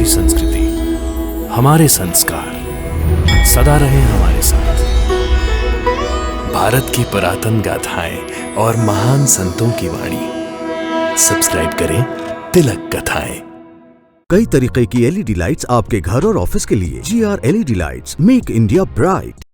हमारी संस्कृति, हमारे संस्कार सदा रहे हमारे साथ। भारत की पुरातन गाथाएं और महान संतों की वाणी। सब्सक्राइब करें तिलक कथाएं। कई तरीके की एलईडी लाइट्स आपके घर और ऑफिस के लिए। GR LED lights, make India bright.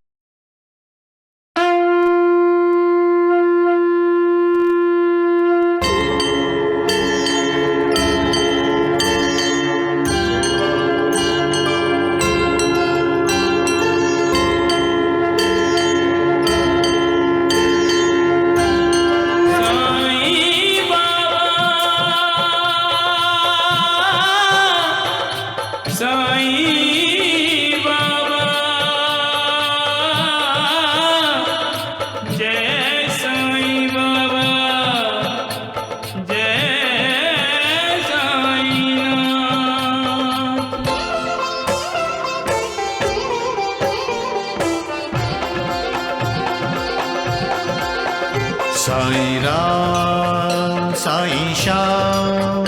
Sai Ram Sai Shyam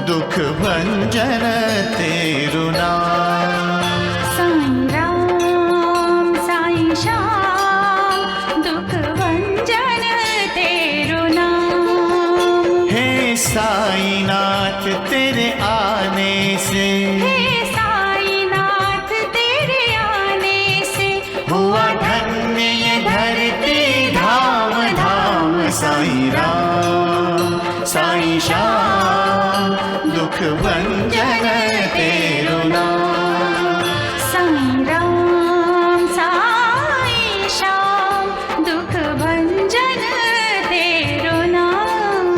दुख भंजन तेरु नाम। साईं राम साईं श्याम दुख भंजन तेरु नाम। हे साईं नाथ तेरे आने से, हे साईं नाथ तेरे आने से हुआ धन्य ये धरती धाम धाम। साईं राम साईं श्याम दुख भंजन तेरु नाम। साईं राम साईं श्याम दुख भंजन तेरु नाम।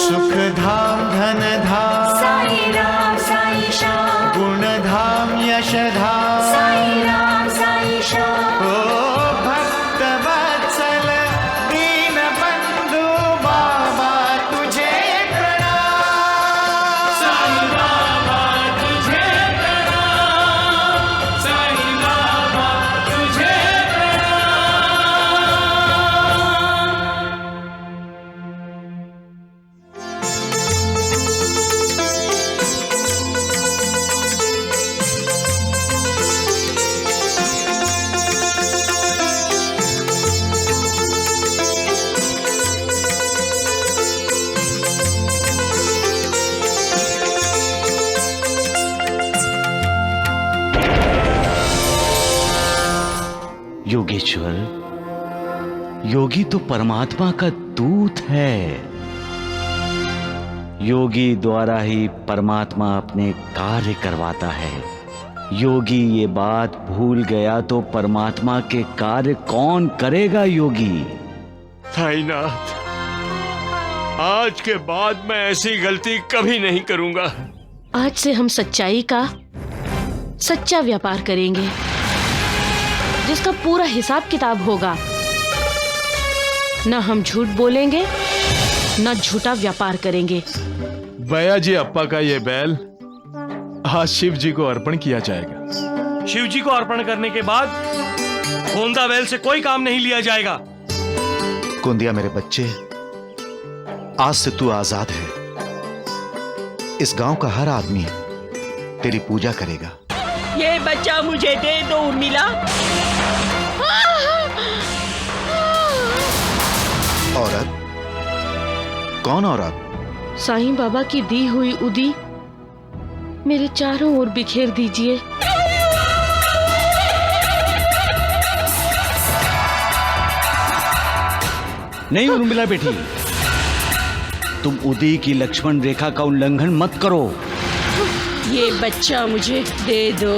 सुख धाम धन धाम साईं राम साईं श्याम। गुण धाम यश धाम साईं राम साईं श्याम। ओ भक्त वत्सल दीन बंधु बाबा तुझे प्रणाम। साईं बाबा तुझे प्रणाम। साईं बाबा तुझे प्रणाम। योगेश्वर, योगी तो परमात्मा का दूत है। योगी द्वारा ही परमात्मा अपने कार्य करवाता है। योगी ये बात भूल गया तो परमात्मा के कार्य कौन करेगा? योगी साईनाथ, आज के बाद मैं ऐसी गलती कभी नहीं करूंगा। आज से हम सच्चाई का सच्चा व्यापार करेंगे, जिसका पूरा हिसाब किताब होगा। न हम झूठ बोलेंगे, न झूठा व्यापार करेंगे। भैया जी, अप्पा का ये बैल आज शिव जी को अर्पण किया जाएगा। शिव जी को अर्पण करने के बाद गोंदा बैल से कोई काम नहीं लिया जाएगा। कुंदिया मेरे बच्चे, आज से तू आजाद है। इस गांव का हर आदमी तेरी पूजा करेगा। ये बच्चा मुझे दे दो उर्मिला। औरत? कौन औरत? साईं बाबा की दी हुई उदी मेरे चारों ओर बिखेर दीजिए। नहीं उर्मिला बेटी, तुम उदी की लक्ष्मण रेखा का उल्लंघन मत करो। ये बच्चा मुझे दे दो।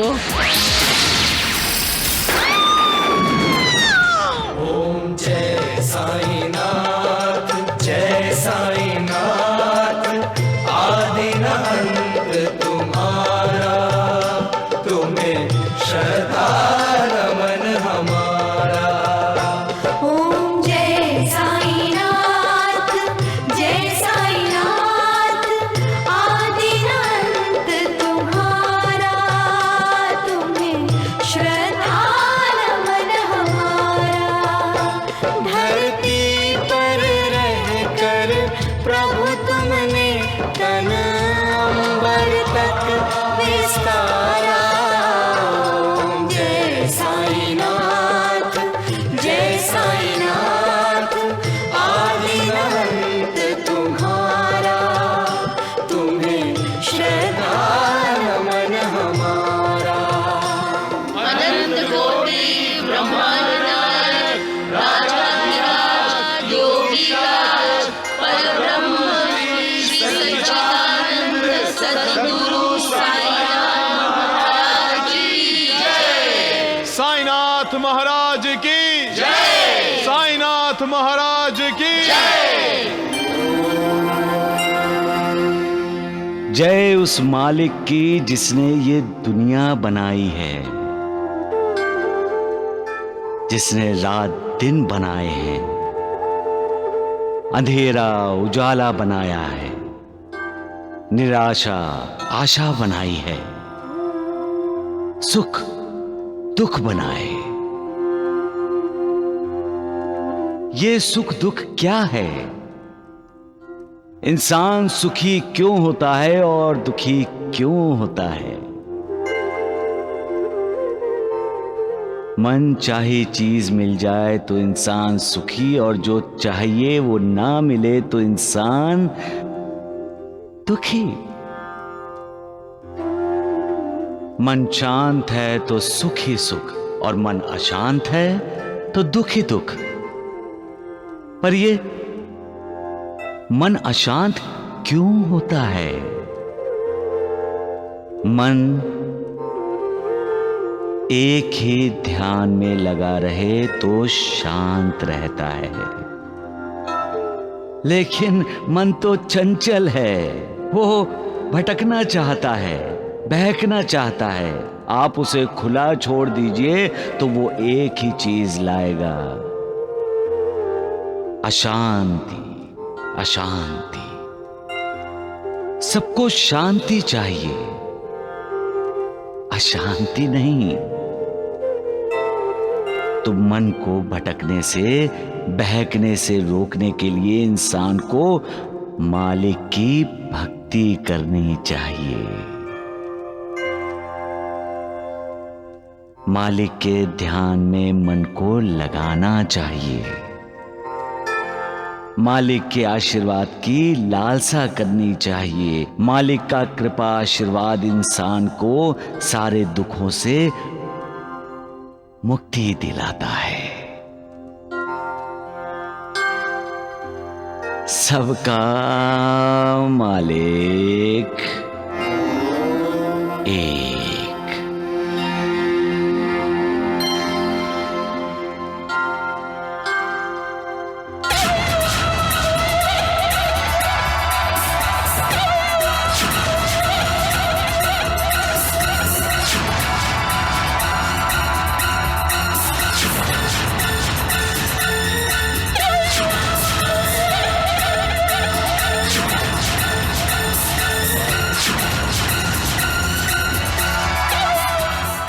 ओम जय साईनाथ, जय साईनाथ। आदि न अंत तुम्हारा, तुम्हें श्रद्धा नमन हमारा। ओम जय साईनाथ, जय साईनाथ। आदि अनंत तुम्हारा, तुम्हें श्रद्धा नमन हमारा। अनंत कोटि ब्रह्मांड नायक राजाधिराज योगीराज परब्रह्म श्री सच्चिदानंद सद्गुरु साईनाथ महाराज की जय। साईनाथ महाराज की जय। साईनाथ महाराज की जय उस मालिक की जिसने ये दुनिया बनाई है, जिसने रात दिन बनाए हैं, अंधेरा उजाला बनाया है, निराशा आशा बनाई है, सुख दुख बनाए। ये सुख दुख क्या है? इंसान सुखी क्यों होता है और दुखी क्यों होता है? मन चाहे चीज मिल जाए तो इंसान सुखी, और जो चाहिए वो ना मिले तो इंसान दुखी। मन शांत है तो सुख ही सुख, और मन अशांत है तो दुख ही दुख। पर ये मन अशांत क्यों होता है? मन एक ही ध्यान में लगा रहे तो शांत रहता है, लेकिन मन तो चंचल है, वो भटकना चाहता है, बहकना चाहता है। आप उसे खुला छोड़ दीजिए तो वो एक ही चीज लाएगा, अशांति। अशांति। सबको शांति चाहिए, अशांति नहीं। तो मन को भटकने से, बहकने से रोकने के लिए इंसान को मालिक की भक्ति करनी चाहिए। मालिक के ध्यान में मन को लगाना चाहिए। मालिक के आशीर्वाद की लालसा करनी चाहिए। मालिक का कृपा आशीर्वाद इंसान को सारे दुखों से मुक्ति दिलाता है। सबका मालिक एक।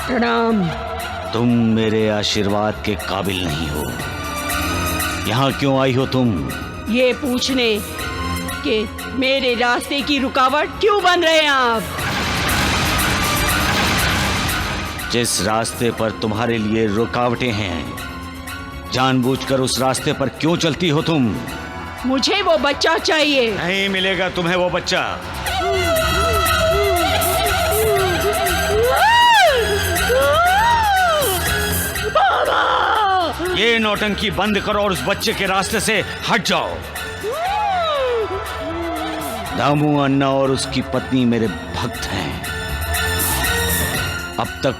प्रणाम। तुम मेरे आशीर्वाद के काबिल नहीं हो। यहाँ क्यों आई हो तुम? ये पूछने कि मेरे रास्ते की रुकावट क्यों बन रहे हैं आप? जिस रास्ते पर तुम्हारे लिए रुकावटें हैं, जानबूझकर उस रास्ते पर क्यों चलती हो तुम? मुझे वो बच्चा चाहिए। नहीं मिलेगा तुम्हें वो बच्चा। ये नौटंकी बंद करो और उस बच्चे के रास्ते से हट जाओ। दामू अन्ना और उसकी पत्नी मेरे भक्त हैं। अब तक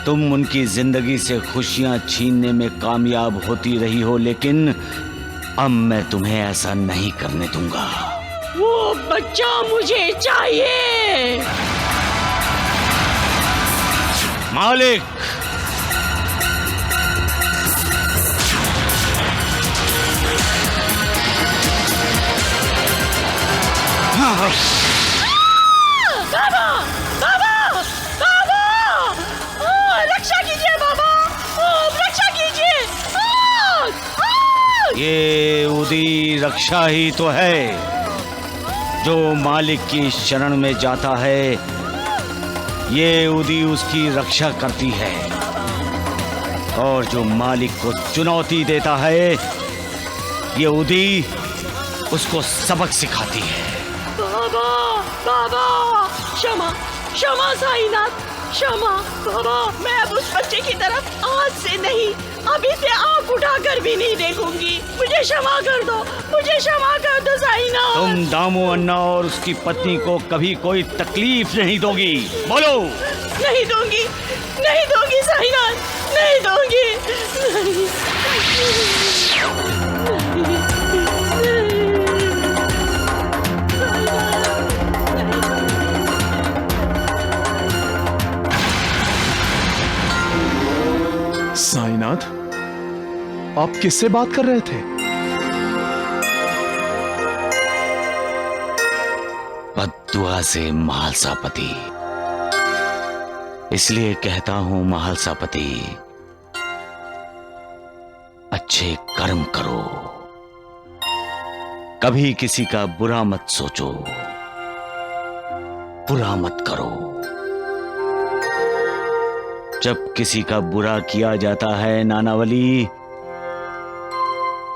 तुम उनकी जिंदगी से खुशियां छीनने में कामयाब होती रही हो, लेकिन अब मैं तुम्हें ऐसा नहीं करने दूंगा। वो बच्चा मुझे चाहिए। मालिक, बाबा, बाबा, बाबा, रक्षा कीजिए बाबा, रक्षा कीजिए। ये उदी रक्षा ही तो है। जो मालिक की शरण में जाता है, ये उदी उसकी रक्षा करती है, और जो मालिक को चुनौती देता है, ये उदी उसको सबक सिखाती है। बाबा, बाबा, क्षमा क्षमा साईनाथ, क्षमा। बाबा, मैं अब उस बच्चे की तरफ आज से नहीं, अभी से आंख उठाकर भी नहीं देखूंगी। मुझे क्षमा कर दो, मुझे क्षमा कर दो साईनाथ। तुम दामू अन्ना और उसकी पत्नी को कभी कोई तकलीफ नहीं दोगी, बोलो। नहीं दूंगी, नहीं दूंगी साईनाथ, नहीं दूंगी, नहीं। साईनाथ, आप किससे बात कर रहे थे? बद्दुआ से महालसापति। इसलिए कहता हूं महालसापति, अच्छे कर्म करो, कभी किसी का बुरा मत सोचो, बुरा मत करो। जब किसी का बुरा किया जाता है नानावली,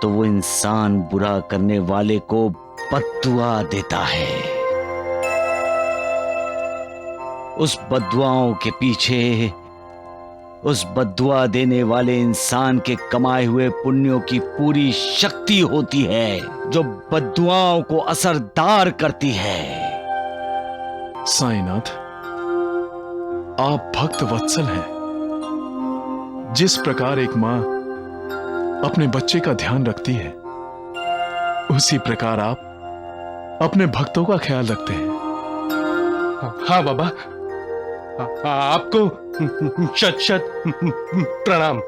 तो वो इंसान बुरा करने वाले को बद्दुआ देता है। उस बद्दुआओं के पीछे उस बद्दुआ देने वाले इंसान के कमाए हुए पुण्यों की पूरी शक्ति होती है, जो बद्दुआओं को असरदार करती है। साईनाथ, आप भक्त वत्सल हैं। जिस प्रकार एक मां अपने बच्चे का ध्यान रखती है, उसी प्रकार आप अपने भक्तों का ख्याल रखते हैं। हाँ बाबा, आपको शत शत प्रणाम।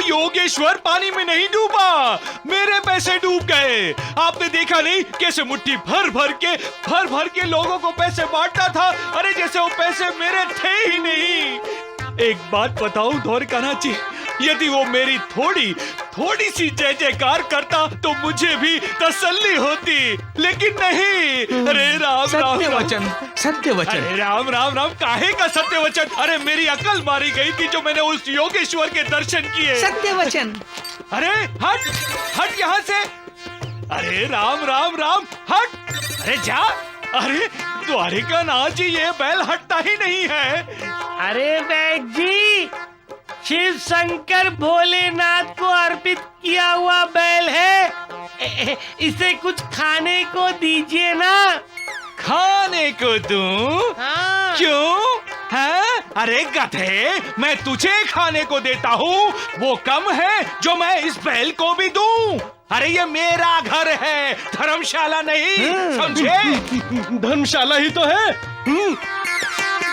योगेश्वर पानी में नहीं डूबा, मेरे पैसे डूब गए। आपने देखा नहीं कैसे मुट्ठी भर भर के लोगों को पैसे बांटता था, अरे जैसे वो पैसे मेरे थे ही नहीं। एक बात बताऊं द्वारकानाथ, यदि वो मेरी थोड़ी सी जय जयकार करता तो मुझे भी तसल्ली होती, लेकिन नहीं। अरे राम सत्य राम वचन, सत्य वचन। अरे राम राम राम, काहे का सत्य वचन? अरे मेरी अकल मारी गई थी जो मैंने उस योगेश्वर के दर्शन किए। सत्य वचन। अरे हट यहाँ से। अरे राम राम राम, हट। अरे जा। अरे द्वारिकानाथ जी, ये बैल हटता ही नहीं है। अरे वैद्य जी, शिव शंकर भोलेनाथ को अर्पित किया हुआ बैल है, इसे कुछ खाने को दीजिए ना। खाने को दूं? हाँ। क्यों है? अरे गधे, मैं तुझे खाने को देता हूँ, वो कम है जो मैं इस बैल को भी दूं? अरे ये मेरा घर है, धर्मशाला नहीं, समझे? धर्मशाला ही तो है।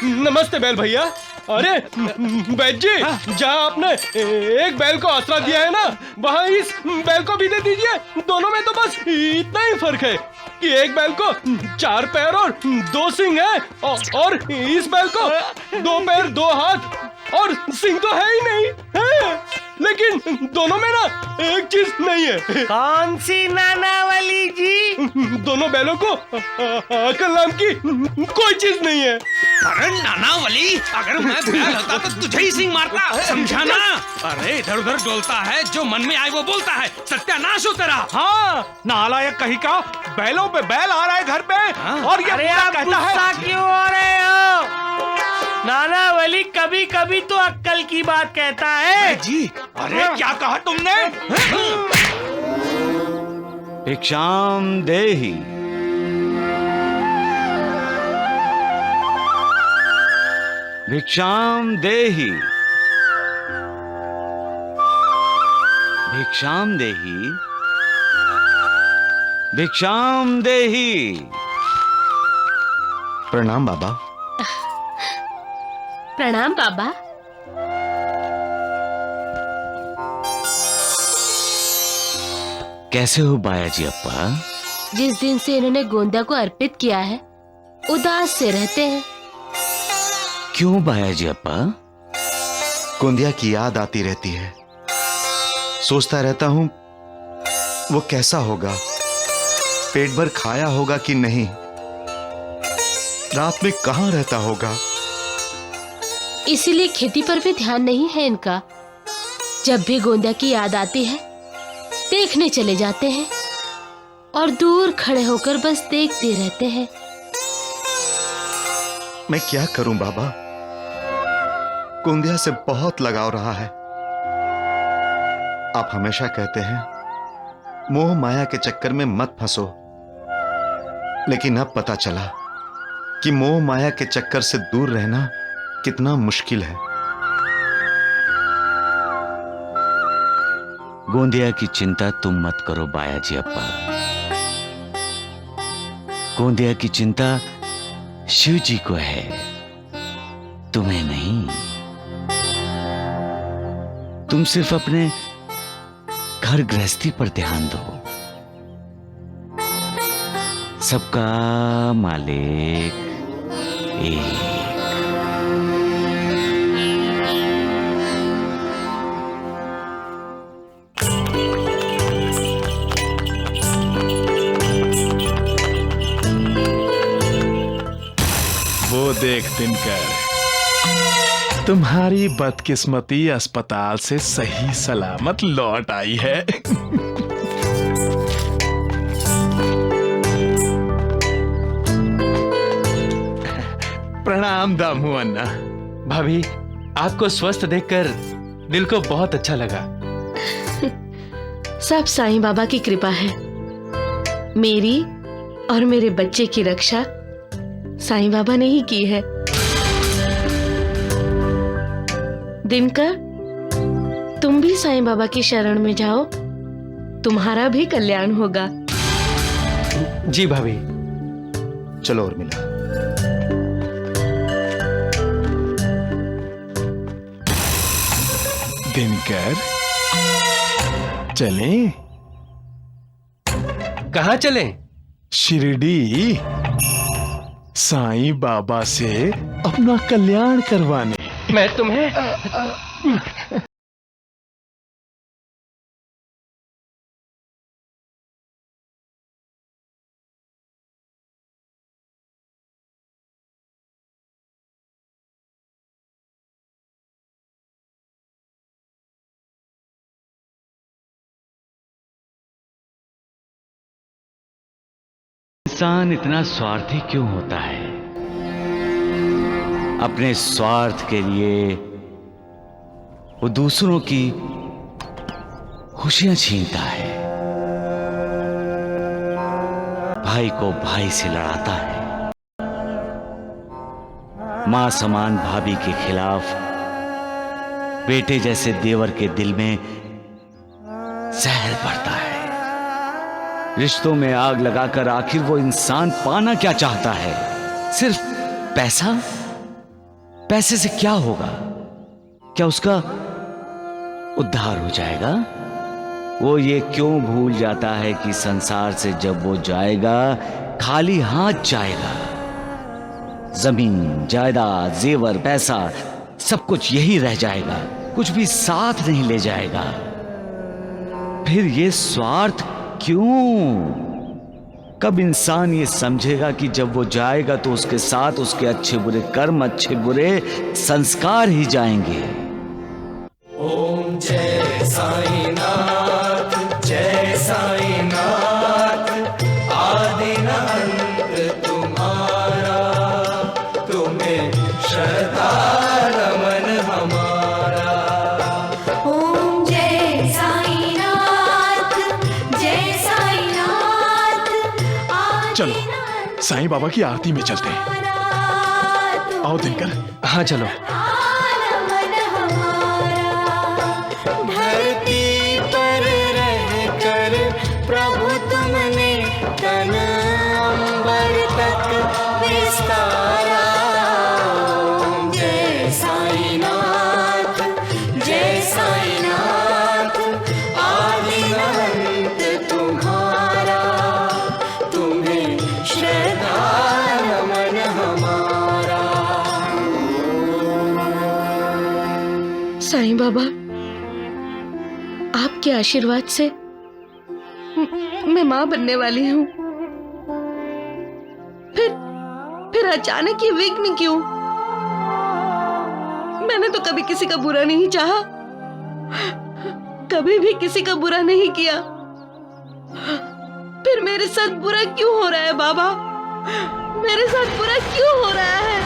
नमस्ते बैल भैया। अरे वैद्य जी, जहाँ आपने एक बैल को आसरा दिया है ना, वहाँ इस बैल को भी दे दीजिए। दोनों में तो बस इतना ही फर्क है कि एक बैल को 4 पैर और 2 सिंग है, और इस बैल को 2 पैर 2 हाथ और सिंग तो है ही नहीं है। लेकिन दोनों में ना एक चीज नहीं है। कौन सी नानावली जी? दोनों बैलों को अकल नाम की कोई चीज नहीं है। अरे नानावली, अगर मैं बैल होता तो तुझे ही सिंग मारता, समझा ना? अरे इधर उधर डोलता है, जो मन में आए वो बोलता है, सत्यानाश हो तेरा। हाँ, नालायक कहीं का, बैलों पे बैल आ रहा है घर पे। और ये पूरा कहता है। क्यों हो रहे हो? नानावली कभी कभी तो अक्कल की बात कहता है जी। अरे क्या कहा तुमने? भिक्षाम देहि। भिक्षाम देहि। भिक्षाम देहि। भिक्षाम देहि। प्रणाम बाबा। प्रणाम बाबा। कैसे हो बाया जी अप्पा? जिस दिन से इन्होंने गोंदा को अर्पित किया है, उदास से रहते हैं। क्यों बाया जी अप्पा? गोंदिया की याद आती रहती है, सोचता रहता हूं वो कैसा होगा, पेट भर खाया होगा कि नहीं, रात में कहां रहता होगा। इसीलिए खेती पर भी ध्यान नहीं है इनका। जब भी गोंदा की याद आती है, देखने चले जाते हैं और दूर खड़े होकर बस देखते रहते हैं। मैं क्या करूं बाबा, कुंदिया से बहुत लगाव रहा है। आप हमेशा कहते हैं मोह माया के चक्कर में मत फंसो, लेकिन अब पता चला कि मोह माया के चक्कर से दूर रहना कितना मुश्किल है। गोंदिया की चिंता तुम मत करो बायाजी अप्पा। गोंदिया की चिंता शिव जी को है, तुम्हें नहीं। तुम सिर्फ अपने घर गृहस्थी पर ध्यान दो। सबका मालिक एक। वो देख दिनकर, तुम्हारी बदकिस्मती अस्पताल से सही सलामत लौट आई है। प्रणाम दामू अन्ना। भाभी, आपको स्वस्थ देखकर दिल को बहुत अच्छा लगा। सब साईं बाबा की कृपा है। मेरी और मेरे बच्चे की रक्षा साईं बाबा ने ही की है। दिनकर, तुम भी साईं बाबा की शरण में जाओ, तुम्हारा भी कल्याण होगा। जी भाभी। चलो उर्मिला। दिनकर, चलें? कहाँ चलें? शिरडी, साईं बाबा से अपना कल्याण करवाने। मैं तुम्हें इंसान इतना स्वार्थी क्यों होता है? अपने स्वार्थ के लिए वो दूसरों की खुशियां छीनता है, भाई को भाई से लड़ाता है, मां समान भाभी के खिलाफ बेटे जैसे देवर के दिल में जहर भरता है। रिश्तों में आग लगाकर आखिर वो इंसान पाना क्या चाहता है? सिर्फ पैसा? पैसे से क्या होगा? क्या उसका उद्धार हो जाएगा? वो ये क्यों भूल जाता है कि संसार से जब वो जाएगा खाली हाथ जाएगा। जमीन, जायदाद, जेवर, पैसा सब कुछ यही रह जाएगा, कुछ भी साथ नहीं ले जाएगा। फिर ये स्वार्थ क्यों? कब इंसान ये समझेगा कि जब वो जाएगा तो उसके साथ उसके अच्छे बुरे कर्म, अच्छे बुरे संस्कार ही जाएंगे। ओम जय साईनाथ, जय साईनाथ, आदि न अंत तुम्हारा, तुम्हें श्रद्धा नमन हमारा। ओम जय साईनाथ, जय साईनाथ, चलो साईं बाबा की आरती में चलते हैं। आओ दिनकर। हाँ चलो। धरती पर रहकर प्रभु तुमने तन अंबर तक विस्तारा। ओम जय साईनाथ, जय साईनाथ, आदि अनंत तुम्हारा, तुम्हें श्रद्धा नमन हमारा। साईं बाबा, आपके आशीर्वाद से मैं मां बनने वाली हूं। फिर अचानक ये विघ्न क्यों? मैंने तो कभी किसी का बुरा नहीं चाहा, कभी भी किसी का बुरा नहीं किया। फिर मेरे साथ बुरा क्यों हो रहा है बाबा? मेरे साथ बुरा क्यों हो रहा है?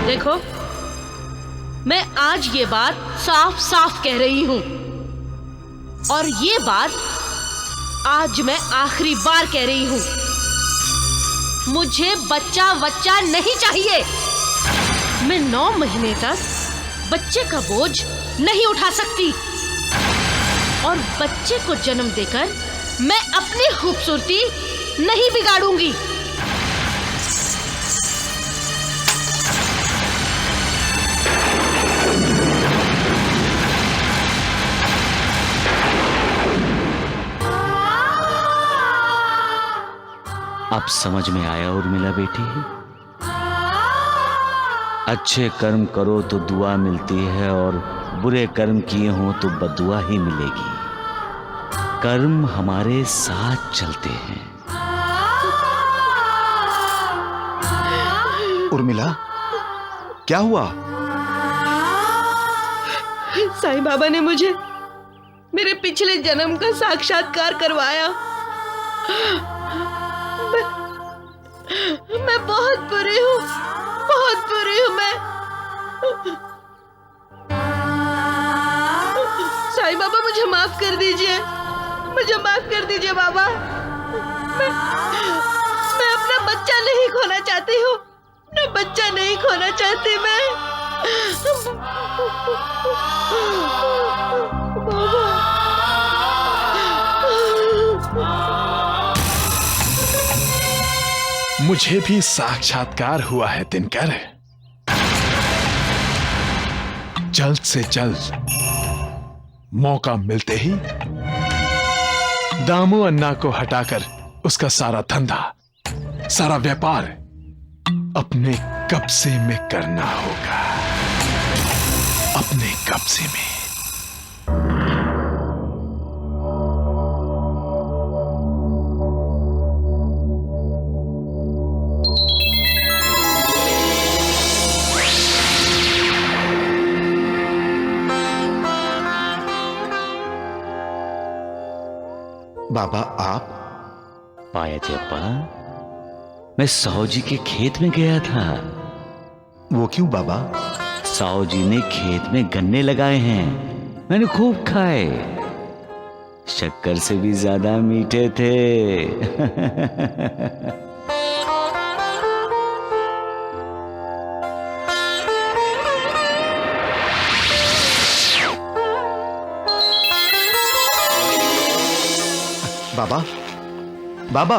देखो, मैं आज ये बात साफ साफ कह रही हूं, और ये बात आज मैं आखिरी बार कह रही हूं। मुझे बच्चा नहीं चाहिए। मैं 9 महीने तक बच्चे का बोझ नहीं उठा सकती, और बच्चे को जन्म देकर मैं अपनी खूबसूरती नहीं बिगाड़ूंगी। अब समझ में आया उर्मिला बेटी, अच्छे कर्म करो तो दुआ मिलती है, और बुरे कर्म किए हों तो बदुआ ही मिलेगी। कर्म हमारे साथ चलते हैं। उर्मिला, क्या हुआ? साईं बाबा ने मुझे मेरे पिछले जन्म का साक्षात्कार करवाया। मैं बहुत बुरी हूँ, बहुत बुरी हूँ मैं। साईं बाबा, मुझे माफ कर दीजिए, मुझे माफ कर दीजिए बाबा। मैं अपना बच्चा नहीं खोना चाहती हूँ, अपना बच्चा नहीं खोना चाहती मैं। मुझे भी साक्षात्कार हुआ है दिनकर। जल्द से जल्द मौका मिलते ही दामू अन्ना को हटाकर उसका सारा धंधा, सारा व्यापार अपने कब्जे में करना होगा, अपने कब्जे में। बाबा, आप? पाया जप्पा, मैं साहू जी के खेत में गया था। वो क्यों बाबा? साहू जी ने खेत में गन्ने लगाए हैं, मैंने खूब खाए, शक्कर से भी ज्यादा मीठे थे। बाबा, बाबा,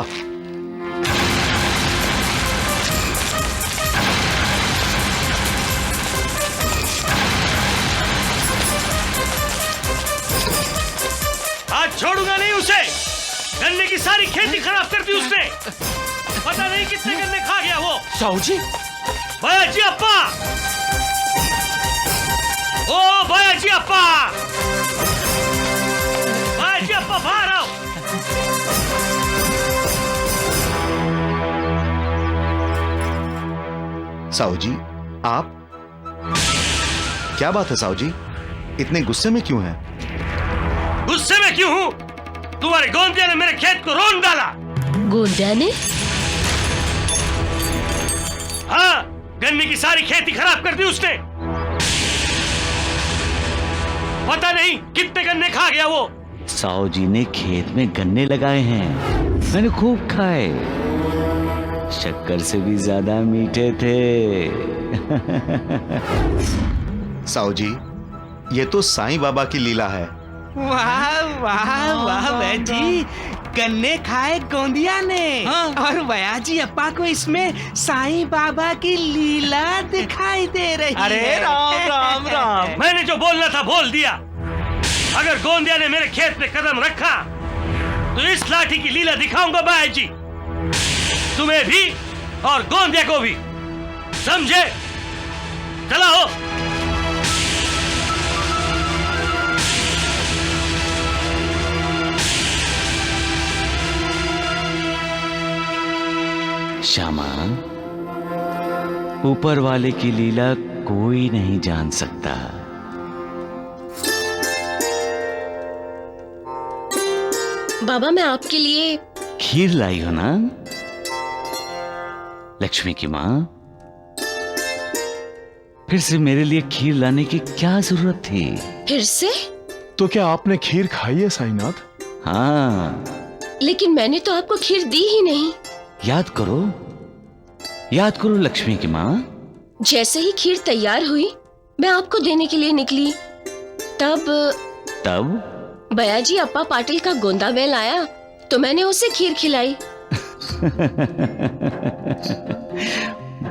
आज छोड़ूंगा नहीं उसे। गन्ने की सारी खेती खराब कर दी उसने। पता नहीं कितने गन्ने खा गया वो। साहू जी, भैया जी अप्पा, ओ भैया जी अप्पा, भैया जी अप्पा बाहर आओ। साहू जी, आप? क्या बात है साहू जी, इतने गुस्से में क्यों हैं? गुस्से में क्यों हूं? तुम्हारे गोंदिया ने मेरे खेत को रोन डाला। गोंदिया ने? हाँ, गन्ने की सारी खेती खराब कर दी उसने। पता नहीं कितने गन्ने खा गया वो। साहू जी ने खेत में गन्ने लगाए हैं, मैंने खूब खाए, शक्कर से भी ज्यादा मीठे थे। साहू जी, ये तो साईं बाबा की लीला है। वाह वाह वाह जी, गन्ने खाए गोंदिया ने। और बयाजी अप्पा को इसमें साईं बाबा की लीला दिखाई दे रही है। अरे राम राम राम, मैंने जो बोलना था बोल दिया। अगर गोंदिया ने मेरे खेत में कदम रखा तो इस लाठी की लीला दिखाऊंगा बाया जी, तुम्हें भी और गोंदिया को भी, समझे? चला हो। श्यामा, ऊपर वाले की लीला कोई नहीं जान सकता। बाबा मैं आपके लिए खीर लाई हो ना लक्ष्मी की माँ? फिर से मेरे लिए खीर लाने की क्या जरूरत थी? फिर से? तो क्या आपने खीर खाई है साईनाथ? हाँ। लेकिन मैंने तो आपको खीर दी ही नहीं। याद करो लक्ष्मी की माँ। जैसे ही खीर तैयार हुई मैं आपको देने के लिए निकली, तब बयाजी अप्पा पाटिल का गोंदा बैल आया तो मैंने उसे खीर खिलाई।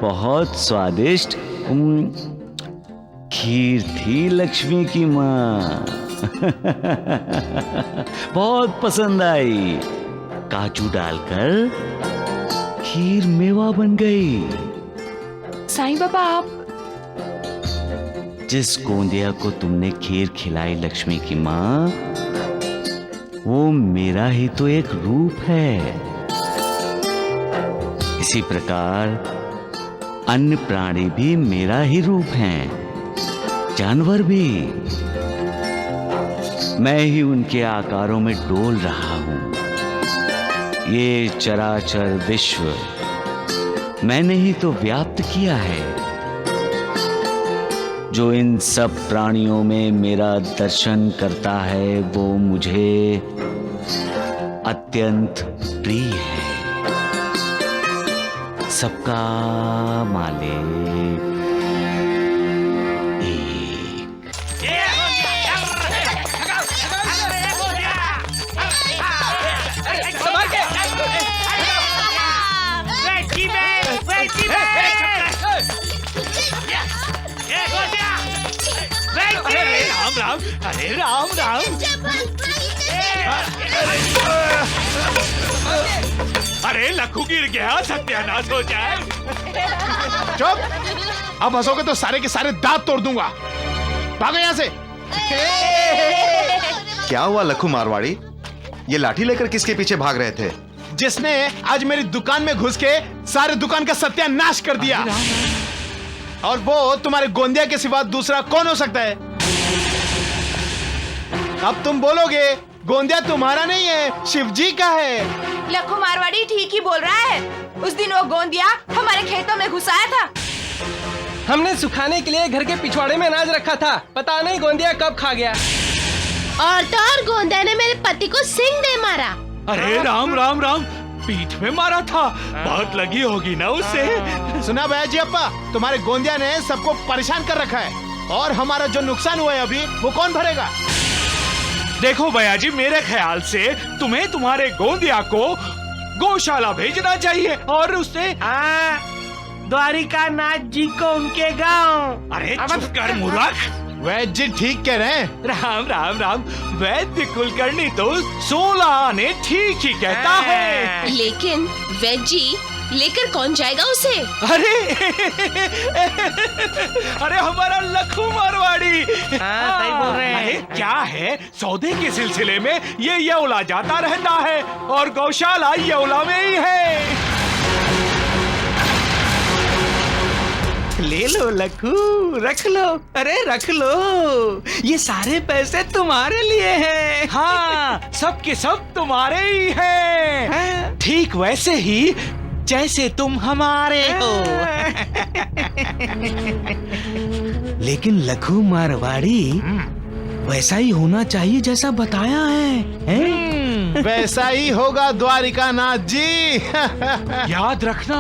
बहुत स्वादिष्ट खीर थी लक्ष्मी की माँ। बहुत पसंद आई। काजू डालकर खीर मेवा बन गई। साईं बाबा आप जिस गोंदिया को तुमने खीर खिलाई लक्ष्मी की माँ, वो मेरा ही तो एक रूप है। इसी प्रकार अन्य प्राणी भी मेरा ही रूप हैं, जानवर भी। मैं ही उनके आकारों में डोल रहा हूं। ये चराचर विश्व मैंने ही तो व्याप्त किया है। जो इन सब प्राणियों में मेरा दर्शन करता है वो मुझे अत्यंत प्रिय है। सबका मालिक राम राम। अरे राम राम। अरे लखू गिर गया, सत्यानाश हो जाए। चुप, अब हंसोगे तो सारे के सारे दांत तोड़ दूंगा। भागो यहाँ से। क्या हुआ लखू मारवाड़ी? ये लाठी लेकर किसके पीछे भाग रहे थे? जिसने आज मेरी दुकान में घुस के सारे दुकान का सत्यानाश कर दिया। और वो तुम्हारे गोंदिया के सिवा दूसरा कौन हो सकता है? अब तुम बोलोगे गोंदिया तुम्हारा नहीं है, शिवजी का है। लखू मारवाड़ी ठीक ही बोल रहा है। उस दिन वो गोंदिया हमारे खेतों में घुस आया था। हमने सुखाने के लिए घर के पिछवाड़े में अनाज रखा था, पता नहीं गोंदिया कब खा गया। और तो और गोंदिया ने मेरे पति को सिंग दे मारा। अरे राम राम राम, पीठ में मारा था, बहुत लगी होगी ना उसे। सुना भैया जी अप्पा, तुम्हारे गोंदिया ने सबको परेशान कर रखा है। और हमारा जो नुकसान हुआ है अभी वो कौन भरेगा? देखो भैया जी, मेरे ख्याल से तुम्हें तुम्हारे गोंदिया को गौशाला भेजना चाहिए और उससे द्वारिका नाथ जी को उनके गांव। अरे चुप कर मूर्ख। वैद्य जी ठीक कह रहे हैं। राम राम राम, वैद्य कुलकर्णी तो 16 आने ठीक ही कहता है। लेकिन वैद्य जी लेकर कौन जाएगा उसे? अरे हमारा लखू मारवाड़ी। सही बोल रहे हैं। अरे क्या है, सौदे के सिलसिले में ये यौला जाता रहता है और गौशाला यौला में ही है। ले लो लखू, रख लो। अरे रख लो, ये सारे पैसे तुम्हारे लिए हैं। हाँ, सब के सब तुम्हारे ही हैं। ठीक वैसे ही जैसे तुम हमारे हो। लेकिन लखू मारवाड़ी वैसा ही होना चाहिए जैसा बताया है? वैसा ही होगा द्वारिका नाथ जी। याद रखना,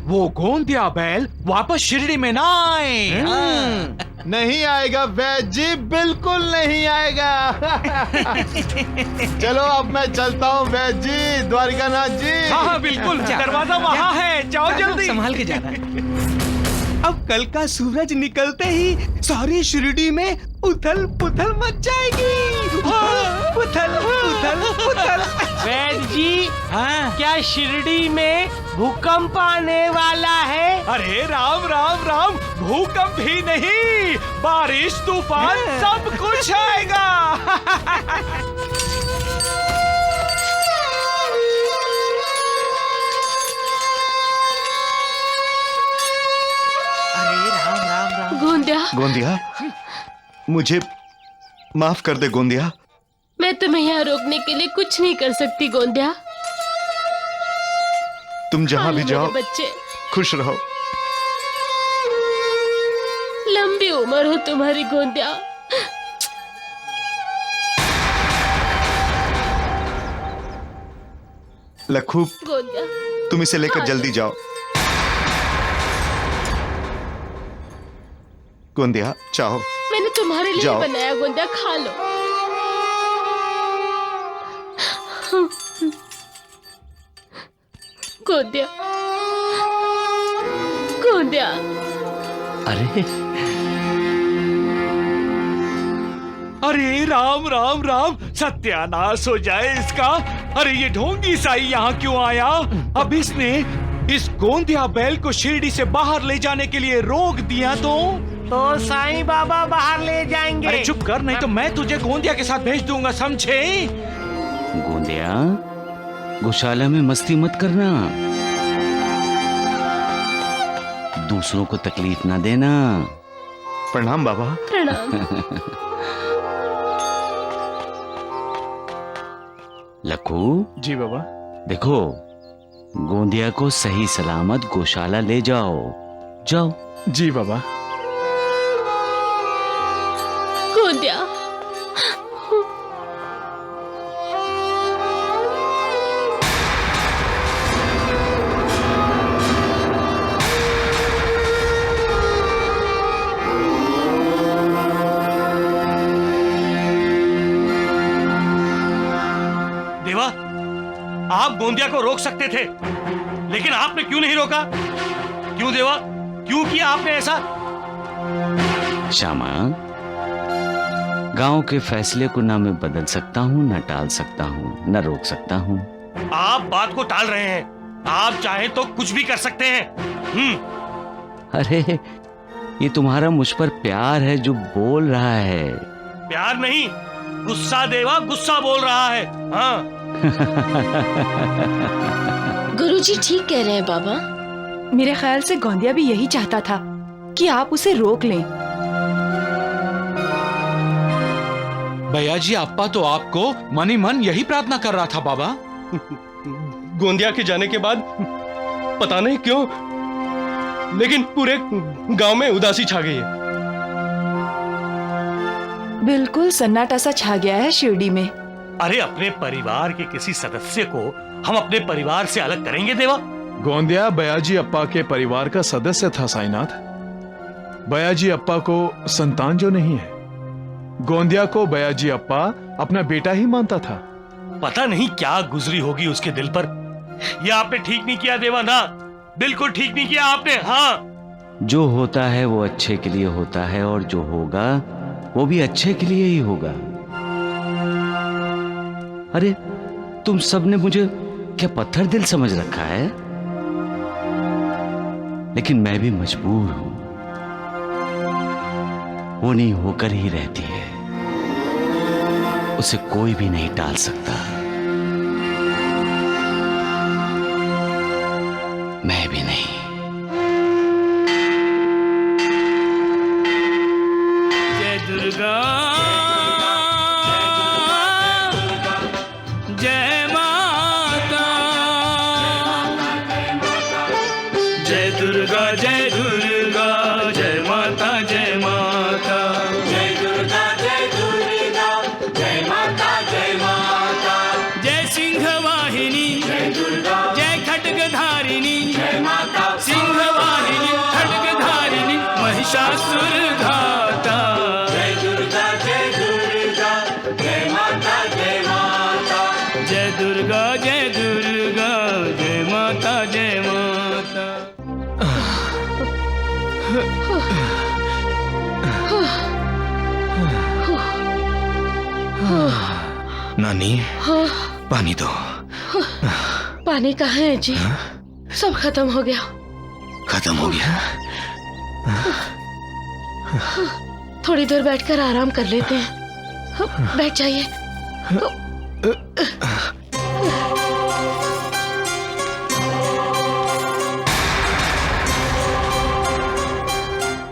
वो गोंदिया बैल वापस शिरडी में ना आए। नहीं आएगा वैद्य जी, बिल्कुल नहीं आएगा। चलो अब मैं चलता हूँ वैद्य जी, द्वारिका नाथ जी। हाँ बिल्कुल, दरवाजा वहाँ है, जाओ जल्दी। संभाल के जाना। अब कल का सूरज निकलते ही सारी शिरडी में उथल पुथल मच जाएगी। उथल पुथल पुथल। वैद्य जी, क्या शिरडी में भूकंप आने वाला है? अरे राम राम राम, भूकंप ही नहीं, बारिश तूफान सब कुछ आएगा। गोंदिया, मुझे माफ कर दे गोंदिया। मैं तुम्हें यहाँ रोकने के लिए कुछ नहीं कर सकती गोंदिया। तुम जहां भी जाओ बच्चे खुश रहो। लंबी उम्र हो तुम्हारी गोंदिया। लखू, गोंदिया तुम इसे लेकर जल्दी जाओ। गोंदिया चाहो, मैंने तुम्हारे लिए जाओ। बनाया गोंदिया, खा लो। गोंदिया, गोंदिया। अरे अरे राम राम राम, सत्यानाश हो जाए इसका। अरे ये ढोंगी साई यहाँ क्यों आया? अब इसने इस गोंदिया बैल को शिरडी से बाहर ले जाने के लिए रोक दिया तो साईं बाबा बाहर ले जाएंगे। अरे चुप कर, नहीं तो मैं तुझे गोंदिया के साथ भेज दूंगा, समझे? गोंदिया, गौशाला में मस्ती मत करना, दूसरों को तकलीफ ना देना। प्रणाम बाबा। प्रणाम। लखू जी बाबा। देखो, गोंदिया को सही सलामत गौशाला ले जाओ। जाओ। जी बाबा। गोंदिया, देवा, आप गोंदिया को रोक सकते थे, लेकिन आपने क्यों नहीं रोका? क्यों देवा, क्यों किया आपने ऐसा? श्यामा, गांव के फैसले को ना मैं बदल सकता हूँ, ना टाल सकता हूँ, ना रोक सकता हूँ। आप बात को टाल रहे हैं। आप चाहें तो कुछ भी कर सकते हैं। अरे, ये तुम्हारा मुझ पर प्यार है जो बोल रहा है। प्यार नहीं, गुस्सा देवा, गुस्सा बोल रहा है। हाँ। गुरुजी ठीक कह रहे हैं बाबा। मेरे ख्याल से गोंदिया भी यही चाहता था कि आप उसे रोक लें। भैयाजी अप्पा तो आपको मन ही मन यही प्रार्थना कर रहा था बाबा। गोंदिया के जाने के बाद पता नहीं क्यों, लेकिन पूरे गांव में उदासी छा गई है। बिल्कुल सन्नाटा सा छा गया है शिरडी में। अरे अपने परिवार के किसी सदस्य को हम अपने परिवार से अलग करेंगे देवा? गोंदिया बयाजी अप्पा के परिवार का सदस्य था साईनाथ। बयाजी अप्पा को संतान जो नहीं है, गोंदिया को बयाजी अप्पा अपना बेटा ही मानता था। पता नहीं क्या गुजरी होगी उसके दिल पर। यह आपने ठीक नहीं किया देवा ना, बिल्कुल ठीक नहीं किया आपने। हाँ, जो होता है वो अच्छे के लिए होता है, और जो होगा वो भी अच्छे के लिए ही होगा। अरे तुम सबने मुझे क्या पत्थर दिल समझ रखा है? लेकिन मैं भी मजबूर हूं, वो नहीं होकर ही रहती है, उसे कोई भी नहीं टाल सकता। मैं भी नहीं। जय दुर्गा, जय माता, जय दुर्गा, जय दुर्गा, जय माता, जय माता, जय दुर्गा, जय दुर्गा, जय माता, जय माता, जय सिंह वाहिनी, जय दुर्गा, जय खड्गधारिणी, जय माता, सिंह वाहिनी, खड्गधारिणी, महिषासुर घाता, जय दुर्गा, जय दुर्गा, जय माता, जय माता, जय दुर्गा, जय दुर्गा, जय माता, जय माता। नानी, पानी दो। पानी कहाँ है जी? सब खत्म हो गया। खत्म हो गया? थोड़ी देर बैठकर आराम कर लेते हैं। बैठ जाइए।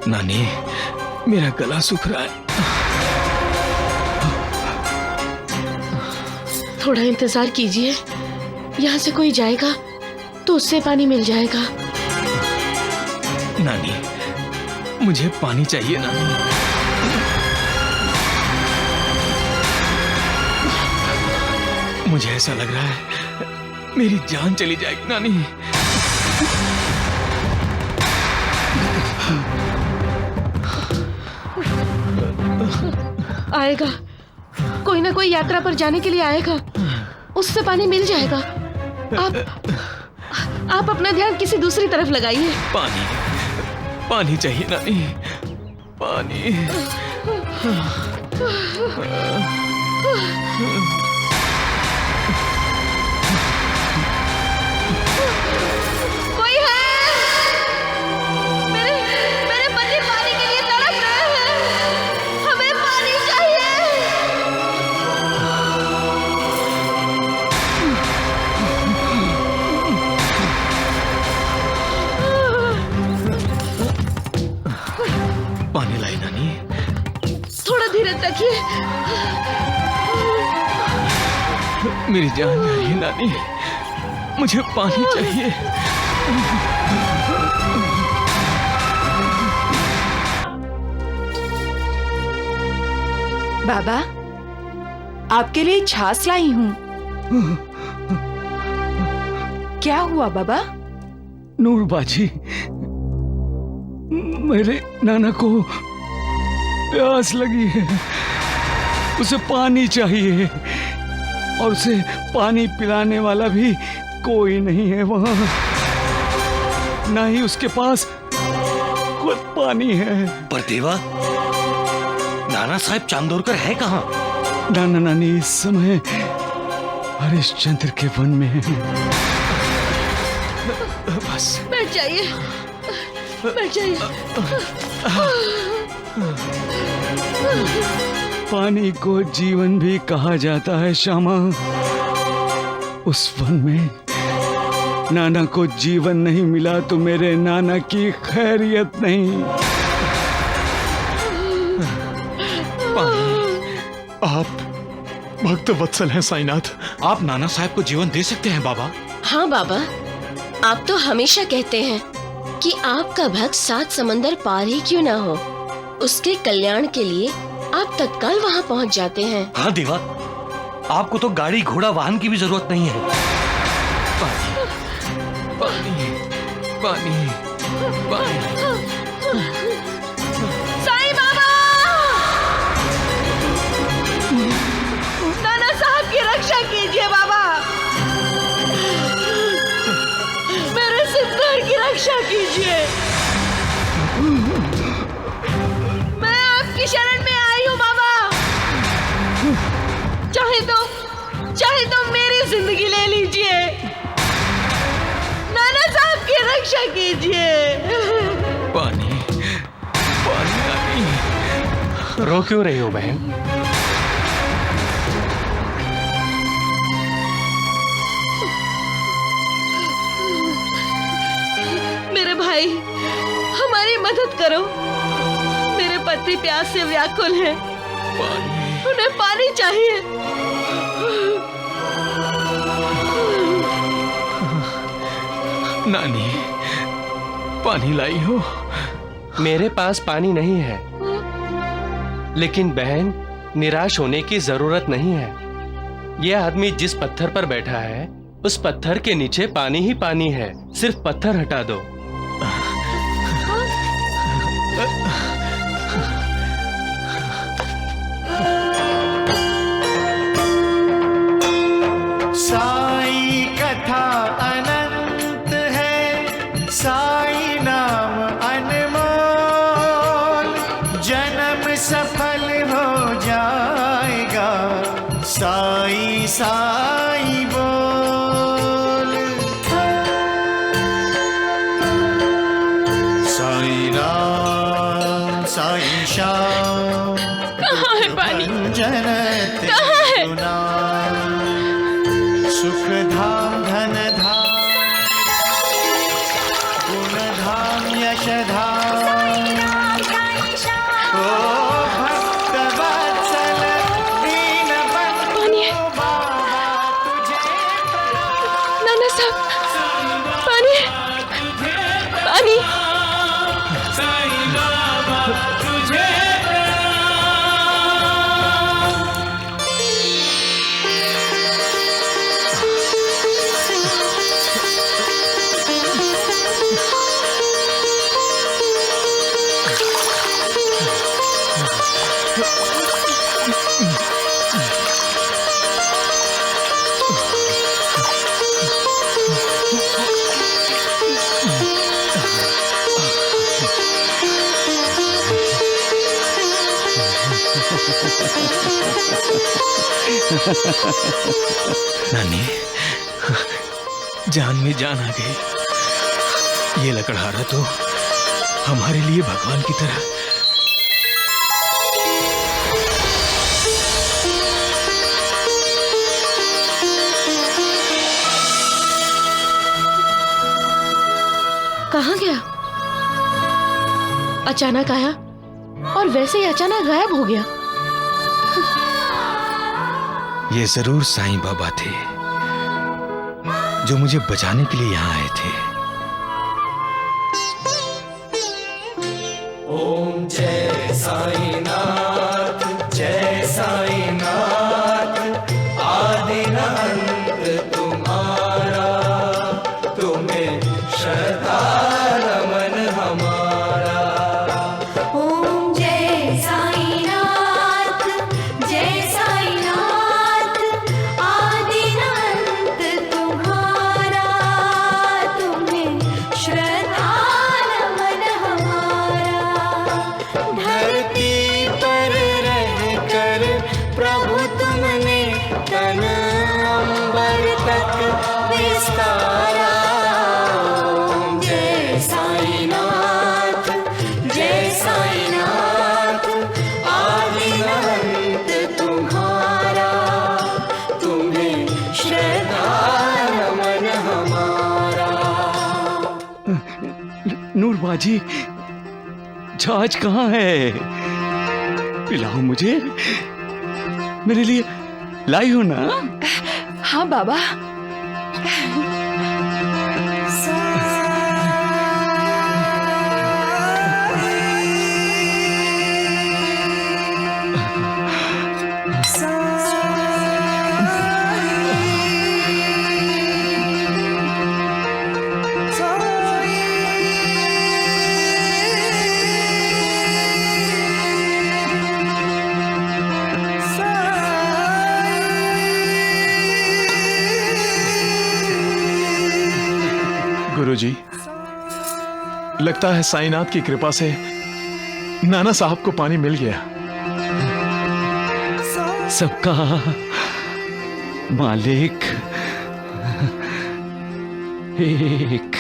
नानी, मेरा गला सूख रहा है। थोड़ा इंतजार कीजिए, यहाँ से कोई जाएगा तो उससे पानी मिल जाएगा। नानी, मुझे पानी चाहिए नानी। मुझे ऐसा लग रहा है मेरी जान चली जाएगी नानी। आएगा, कोई ना कोई यात्रा पर जाने के लिए आएगा, उससे पानी मिल जाएगा। आप अपना ध्यान किसी दूसरी तरफ लगाइए। पानी, पानी चाहिए नानी, पानी। कोई है? मेरे पति पानी के लिए तड़प रहे हैं, हमें पानी चाहिए। पानी लाई नानी। थोड़ा धीरज रखिए। मेरी जान जा रही है नानी, मुझे पानी चाहिए। बाबा, आपके लिए छाछ लाई हूँ। क्या हुआ बाबा? नूर बाजी, मेरे नाना को प्यास लगी है, उसे पानी चाहिए और उसे पानी पिलाने वाला भी कोई नहीं है वहाँ, ना ही उसके पास खुद पानी है। पर देवा, नाना साहब चांदोरकर है कहाँ? नाना नानी इस समय हरिश्चंद्र के वन में है। बस बैठ जाइए, बैठ जाइए। पानी को जीवन भी कहा जाता है श्यामा। उस वन में नाना को जीवन नहीं मिला तो मेरे नाना की खैरियत नहीं। आप भक्त वत्सल हैं साईनाथ। आप नाना साहब को जीवन दे सकते हैं बाबा। हाँ बाबा, आप तो हमेशा कहते हैं कि आपका भक्त 7 समंदर पार ही क्यों ना हो, उसके कल्याण के लिए आप तत्काल वहाँ पहुँच जाते हैं। हाँ देवा, आपको तो गाड़ी घोड़ा वाहन की भी जरूरत नहीं है। पानी, पानी, पानी, पानी। साईं बाबा, नाना साहब की रक्षा कीजिए बाबा, मेरे सिद्धर की रक्षा कीजिए। मैं आपकी शरण में आई हूँ बाबा। चाहे तो मेरी जिंदगी ले लीजिए, नाना साहब की रक्षा कीजिए। पानी, पानी नानी। रो क्यों रही हो बहन? मेरे भाई, हमारी मदद करो, मेरे पति प्यास से व्याकुल हैं, उन्हें पानी चाहिए। नानी, पानी लाई हो? मेरे पास पानी नहीं है, लेकिन बहन निराश होने की जरूरत नहीं है। यह आदमी जिस पत्थर पर बैठा है, उस पत्थर के नीचे पानी ही पानी है, सिर्फ पत्थर हटा दो। साई कथा अनंत है, साई नाम अनमोल, जन्म सफल हो जाएगा, साई साई बोल। साई राम साई श्याम, कहाँ है पानी? जनत कहाँ है? सुख धाम धन धाम, गुण धाम यश धाम, ओ नानी, जान में जान आ गई। ये लकड़हारा तो हमारे लिए भगवान की तरह। कहाँ गया? अचानक आया और वैसे ही अचानक गायब हो गया। ये जरूर साईं बाबा थे जो मुझे बचाने के लिए यहाँ आए थे। ओम जय साईनाथ, जय साईनाथ, आदि न अंत तुम्हारा, तुम्हें श्रद्धा नमन हमारा। ओम जय साईनाथ, जय साईनाथ, आदि न अंत तुम्हारा, तुम्हें श्रद्धा नमन हमारा। धरती पर रहकर प्रभु तुमने तन अंबर तक विस्तारा। ओम जय साईनाथ, जय साईनाथ, आदि अनंत तुम्हारा, तुम्हें श्रद्धा नमन हमारा। नूरबाजी, छाछ कहाँ है? पिलाओ मुझे, मेरे लिए लाई हो ना? हाँ बाबा। गुरुजी, लगता है साईनाथ की कृपा से नाना साहब को पानी मिल गया। सबका मालिक एक।